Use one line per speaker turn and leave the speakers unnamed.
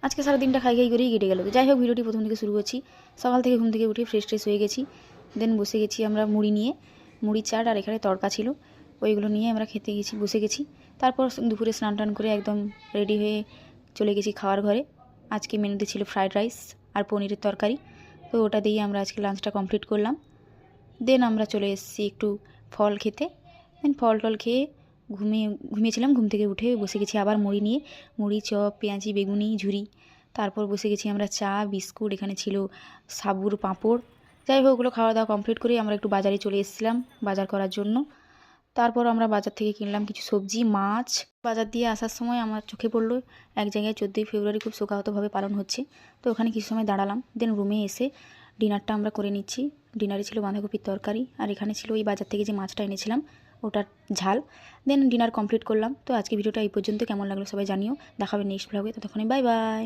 আজকে সারা দিনটা খাই খাই করেই কেটে গেল। তো যাই হোক, ভিডিওটি প্রথম থেকে শুরু করছি। সকাল থেকে ঘুম থেকে উঠে ফ্রেশ ট্রেশ হয়ে গেছি, দেন বসে গেছি আমরা মুড়ি নিয়ে। মুড়ি চাট আর এখানে তড়কা ছিল, ওইগুলো নিয়ে আমরা খেতে গেছি, বসে গেছি। তারপর দুপুরে স্নান টান করে একদম রেডি হয়ে চলে গেছি খাওয়ার ঘরে। আজকে মেনুতে ছিল ফ্রায়েড রাইস আর পনিরের তরকারি, তো ওটা দিয়ে আমরা আজকে লাঞ্চটা কমপ্লিট করলাম। দেন আমরা চলে এসেছি একটু ফল খেতে। দেন ফল টল খেয়ে ঘুমিয়েছিলাম। ঘুম থেকে উঠে বসে গেছি আবার মুড়ি নিয়ে। মুড়ি, চপ, পেঁয়াজি, বেগুনি, ঝুরি। তারপর বসে গেছি আমরা চা, বিস্কুট, এখানে ছিল সাবুর পাঁপড়। যাই হোক, ওগুলো খাওয়া দাওয়া কমপ্লিট করে আমরা একটু বাজারে চলে এসেছিলাম বাজার করার জন্য। তারপর আমরা বাজার থেকে কিনলাম কিছু সবজি, মাছ। বাজার দিয়ে আসার সময় আমার চোখে পড়লো এক জায়গায় 14ই ফেব্রুয়ারি খুব শোকাহতভাবে পালন হচ্ছে। তো ওখানে কিছু সময় দাঁড়ালাম। দেন রুমে এসে ডিনারটা আমরা করে নিচ্ছি। ডিনারে ছিল বাঁধাকপির তরকারি, আর এখানে ছিল ওই বাজার থেকে যে মাছটা এনেছিলাম ওটার ঝাল। দেন ডিনার কমপ্লিট করলাম। তো আজকে ভিডিওটা এই পর্যন্ত। কেমন লাগলো সবাই জানিও। দেখাবে নেক্সট ব্লগে। ততক্ষণে বাই বাই।